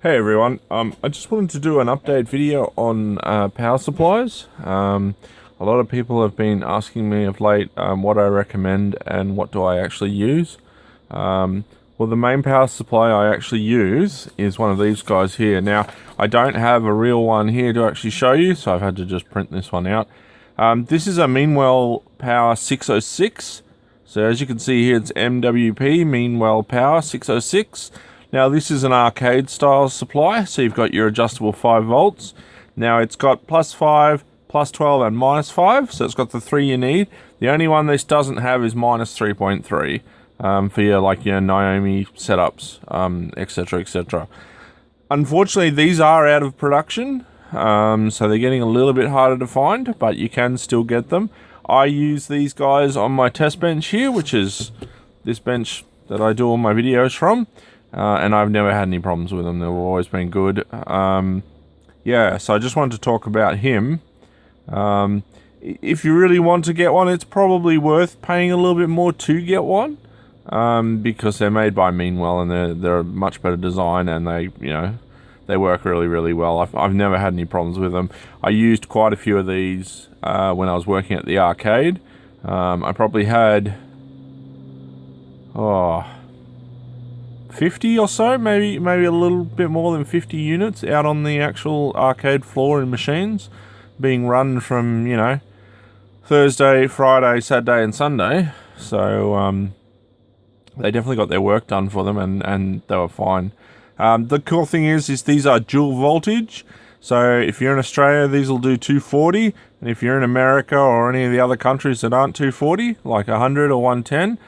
Hey everyone, I just wanted to do an update video on power supplies. A lot of people have been asking me of late what I recommend and what do I actually use. Well, the main power supply I actually use is one of these guys here. Now, I don't have a real one here to actually show you, so I've had to just print this one out. This is a Meanwell Power 606. So as you can see here, it's MWP, Meanwell Power 606. Now this is an arcade style supply, so you've got your adjustable 5 volts. Now it's got plus 5, plus 12 and minus 5, so it's got the 3 you need. The only one this doesn't have is minus 3.3 for your Naomi setups, etc, etc. Unfortunately, these are out of production, so they're getting a little bit harder to find, but you can still get them. I use these guys on my test bench here, which is this bench that I do all my videos from. And I've never had any problems with them. They've always been good. Yeah, so I just wanted to talk about him. If you really want to get one, it's probably worth paying a little bit more to get one. Because they're made by Meanwell and they're a much better design and they work really, really well. I've never had any problems with them. I used quite a few of these when I was working at the arcade. I probably had 50 or so, maybe a little bit more than 50 units out on the actual arcade floor in machines, being run from, Thursday, Friday, Saturday and Sunday. So they definitely got their work done for them and they were fine. The cool thing is these are dual voltage. So if you're in Australia, these will do 240. And if you're in America or any of the other countries that aren't 240, like 100 or 110,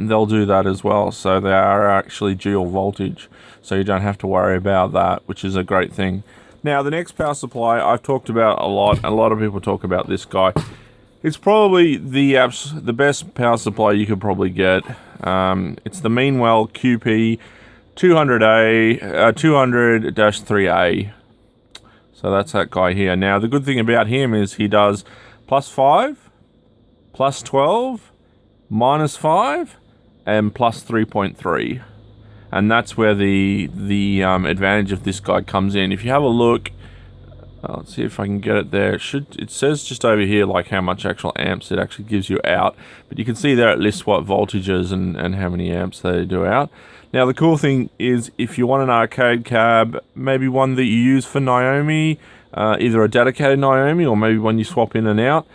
they'll do that as well. So they are actually dual voltage. So you don't have to worry about that, which is a great thing. Now, the next power supply I've talked about a lot. A lot of people talk about this guy. It's probably the best power supply you could probably get. It's the Meanwell QP 200-3A. So that's that guy here. Now, the good thing about him is he does plus 5, plus 12, minus 5, and plus 3.3. And that's where the advantage of this guy comes in. If you have a look, let's see if I can get it there. It says just over here like how much actual amps it actually gives you out. But you can see there it lists what voltages and how many amps they do out. Now, the cool thing is if you want an arcade cab, maybe one that you use for Naomi, either a dedicated Naomi or maybe one you swap in and out,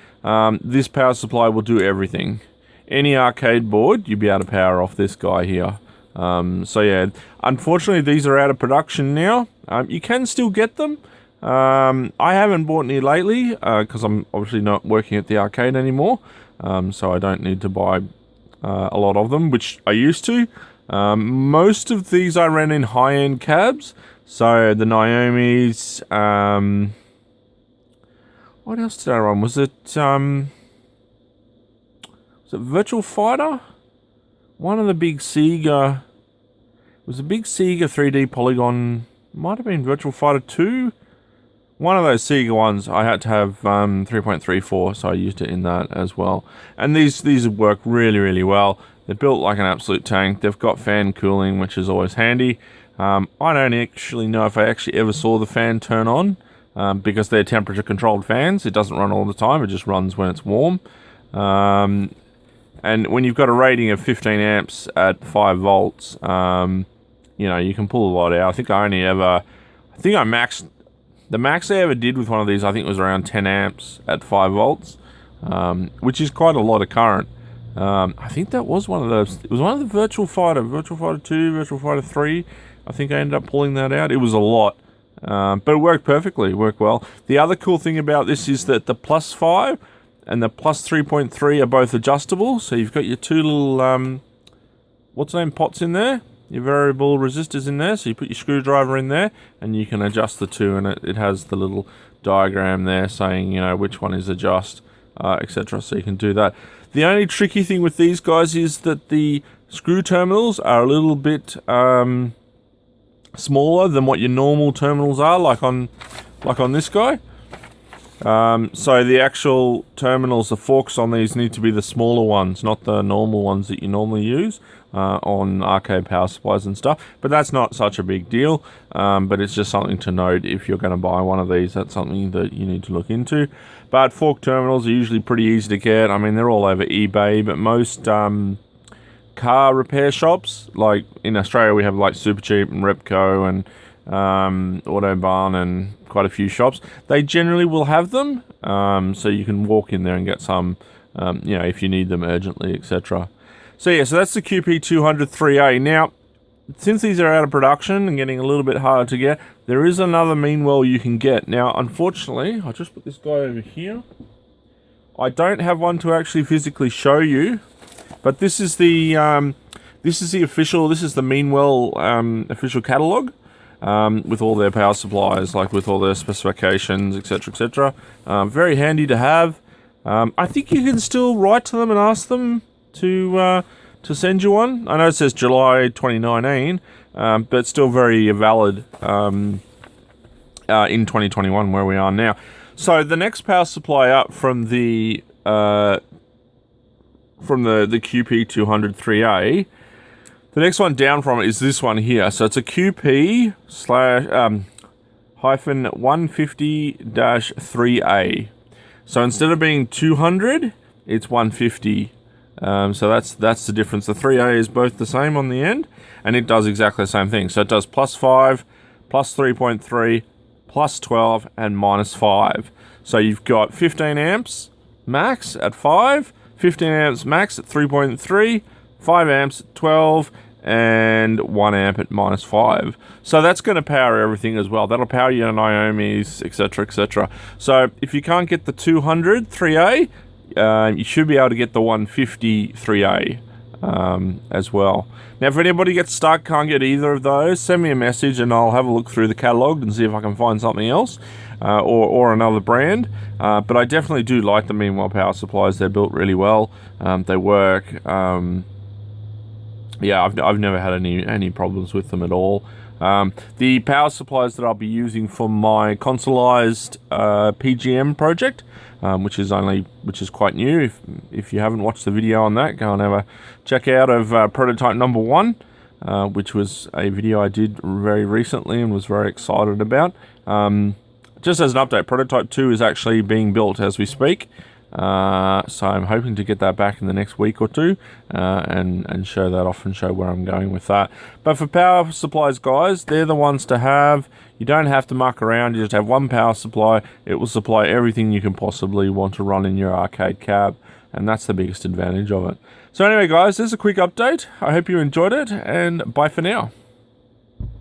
this power supply will do everything. Any arcade board, you'll be able to power off this guy here. So yeah, unfortunately these are out of production now. You can still get them. I haven't bought any lately because I'm obviously not working at the arcade anymore. So I don't need to buy a lot of them, which I used to. Most of these I ran in high-end cabs. So the Naomi's, what else did I run? Was it Virtual Fighter? One of the big Sega, it was a big Sega 3D polygon, might have been Virtual Fighter 2. One of those Sega ones I had to have 3.34, so I used it in that as well. And these work really, really well. They're built like an absolute tank. They've got fan cooling, which is always handy. I don't actually know if I actually ever saw the fan turn on because they're temperature controlled fans. It doesn't run all the time. It just runs when it's warm. And when you've got a rating of 15 amps at 5 volts, you can pull a lot out. The max I ever did with one of these, I think, was around 10 amps at 5 volts, which is quite a lot of current. I think that was one of those. It was one of the Virtual Fighter 2, Virtual Fighter 3. I think I ended up pulling that out. It was a lot, but it worked perfectly. It worked well. The other cool thing about this is that the plus 5 and the plus 3.3 are both adjustable. So you've got your two little, pots in there. Your variable resistors in there. So you put your screwdriver in there and you can adjust the two. And it has the little diagram there saying, which one is adjust, etc. So you can do that. The only tricky thing with these guys is that the screw terminals are a little bit smaller than what your normal terminals are, like on this guy. So the actual terminals, the forks on these need to be the smaller ones, not the normal ones that you normally use on arcade power supplies and stuff. But that's not such a big deal, but it's just something to note if you're going to buy one of these. That's something that you need to look into. But fork terminals are usually pretty easy to get. I mean, they're all over eBay, but most car repair shops, like in Australia we have like Supercheap and Repco and Autobarn and quite a few shops, they generally will have them, so you can walk in there and get some, if you need them urgently, etc. So yeah, so that's the QP200-3A. Now, since these are out of production and getting a little bit harder to get, there is another Meanwell you can get. Now, unfortunately, I'll just put this guy over here. I don't have one to actually physically show you, but this is the official, this is the Meanwell official catalog. With all their power supplies, like with all their specifications, etc., etc. Very handy to have. I think you can still write to them and ask them to send you one. I know it says July 2019, but still very valid in 2021 where we are now. So the next power supply up from the QP200-3A. The next one down from it is this one here. So it's a QP hyphen 150-3A. So instead of being 200, it's 150. So that's the difference. The 3A is both the same on the end, and it does exactly the same thing. So it does +5, +3.3, +12, and -5. So you've got 15 amps max at 5, 15 amps max at 3.3, 5 amps at 12, and 1 amp at -5. So that's going to power everything as well. That'll power your Naomi's, etc., etc. So if you can't get the 200 3A, you should be able to get the 150 3A as well. Now, if anybody gets stuck, can't get either of those, send me a message and I'll have a look through the catalogue and see if I can find something else or another brand. But I definitely do like the Meanwell power supplies. They're built really well. They work. Yeah, I've never had any problems with them at all. The power supplies that I'll be using for my consoleized PGM project, which is quite new. If you haven't watched the video on that, go and have a check out of prototype number 1, which was a video I did very recently and was very excited about. Just as an update, prototype 2 is actually being built as we speak. So I'm hoping to get that back in the next week or two and show that off and show where I'm going with that. But for power supplies, guys, they're the ones to have. You don't have to muck around. You just have one power supply. It will supply everything you can possibly want to run in your arcade cab, and that's the biggest advantage of it. So anyway, guys, there's a quick update. I hope you enjoyed it, and bye for now.